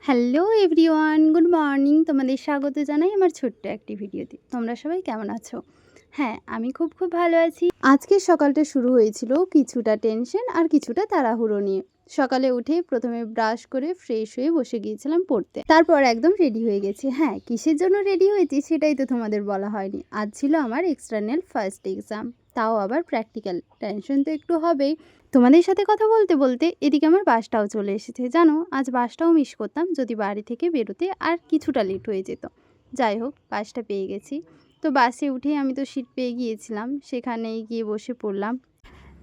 Hello everyone, good morning. তোমাদের স্বাগত জানাই আমার ছোট্ট একটি ভিডিওতে। তোমরা সবাই কেমন আছো? হ্যাঁ, আমি খুব ভালো আছি। আজকের সকালটা শুরু হয়েছিল কিছুটা টেনশন আর কিছুটা তাড়াহুড়ো নিয়ে। সকালে উঠে প্রথমে ব্রাশ করে ফ্রেশ হয়ে বসে গিয়েছিলাম পড়তে। তারপর একদম রেডি হয়ে গেছি। হ্যাঁ, কিসের জন্য রেডি হয়েছি সেটাই তো তোমাদের বলা হয়নি। আজ ছিল আমার এক্সটার্নাল ফার্স্ট এক্সাম, তাও আবার প্র্যাকটিক্যাল। টেনশন তো একটু হবেই। তোমাদের সাথে কথা বলতে বলতে এদিকে আমার বাসটাও চলে এসেছে। জানো, আজ বাসটাও মিস করতাম যদি বাড়ি থেকে বেরোতে আর কিছুটা লেট হয়ে যেত। যাই হোক, বাসটা পেয়ে গেছি। তো বাসে উঠেই আমি তো সিট পেয়ে গিয়েছিলাম, সেখানেই গিয়ে বসে পড়লাম।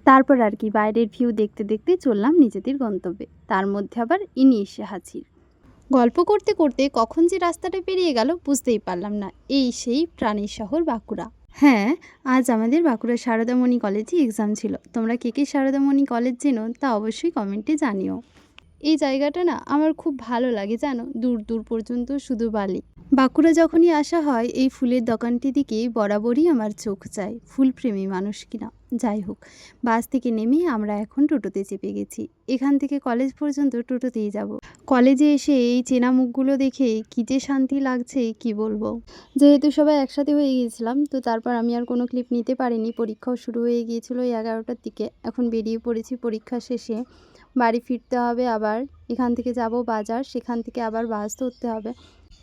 তারপর আর কি, বাইরের ভিউ দেখতে দেখতে চললাম নিজেদের গন্তব্যে। তার মধ্যে আবার ইনি এসে হাজির। গল্প করতে করতে কখন যে রাস্তাটা পেরিয়ে গেল বুঝতেই পারলাম না। এই সেই প্রাণীর শহর বাঁকুড়া। হ্যাঁ, আজ আমাদের বাঁকুড়া সারদামণি কলেজে এক্সাম ছিল। তোমরা কে কে সারদামণি কলেজ চেনো তা অবশ্যই কমেন্টে জানিও। এই জায়গাটা না আমার খুব ভালো লাগে, জানো, দূর দূর পর্যন্ত শুধু বালি। বাঁকুড়া যখনই আসা হয় এই ফুলের দোকানটির দিকে বরাবরই আমার চোখ যায়। ফুলপ্রেমী মানুষ কিনা। যাই হোক, বাস থেকে নেমে আমরা এখন টোটোতে চেপে গেছি। এখান থেকে কলেজ পর্যন্ত টোটোতেই যাব। কলেজে এসে এই চেনা মুখগুলো দেখে কী যে শান্তি লাগছে কি বলবো। যেহেতু সবাই একসাথে হয়ে গিয়েছিলাম, তো তারপর আমি আর কোনো ক্লিপ নিতে পারিনি। পরীক্ষাও শুরু হয়ে গিয়েছিল এই 11টার দিকে। এখন বেরিয়ে পড়েছি পরীক্ষা শেষে। বাড়ি ফিরতে হবে আবার। এখান থেকে যাব বাজার, সেখান থেকে আবার বাস ধরতে হবে।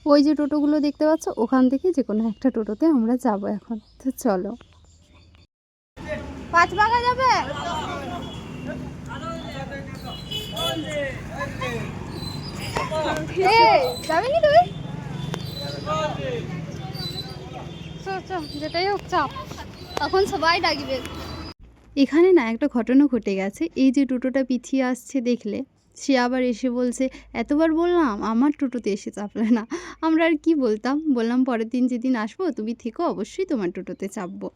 ওই যে টোটোগুলো দেখতে পাচ্ছ, ওখান থেকে যে কোনো একটা টোটোতে আমরা যাব এখন। তো চলো। 5 ভাগা যাবে? যাবে কি তুমি? যেটাই হোক চাপ, এখন সবাই ডাকবে। এখানে না একটা ঘটনা ঘটে গেছে। এই যে টোটোটা পিছিয়ে আসছে দেখলে, সে আবার এসে বলছে, এতবার বললাম আমার টোটোতে এসে চাপলে না। আমরা আর কি বলতাম, বললাম পরের দিন যেদিন আসবো তুমি থেকো, অবশ্যই তোমার টোটোতে চাপবো।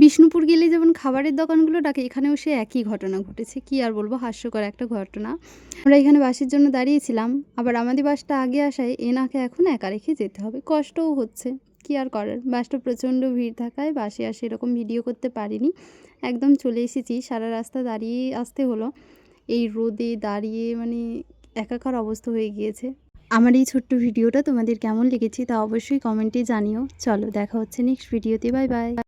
বিষ্ণুপুর গেলে যেমন খাবারের দোকানগুলো ডাকে, এখানেও সে একই ঘটনা ঘটেছে। কি আর বলবো, হাস্যকর একটা ঘটনা। আমরা এখানে বাসের জন্য দাঁড়িয়েছিলাম, আবার আমাদের বাসটা আগে আসায় এনাকে এখন একা রেখে যেতে হবে। কষ্টও হচ্ছে, কি আর করার। বাসটা প্রচণ্ড ভিড় থাকায় বাসে আর সেরকম ভিডিও করতে পারিনি। একদম চলে এসেছি, সারা রাস্তা দাঁড়িয়ে আসতে হলো। এই রোদে দাঁড়িয়ে মানে একাকার অবস্থা হয়ে গিয়েছে। আমার এই ছোট্ট ভিডিওটা তোমাদের কেমন লেগেছে তা অবশ্যই কমেন্টে জানিও। চলো, দেখা হচ্ছে নেক্সট ভিডিওতে। Bye bye.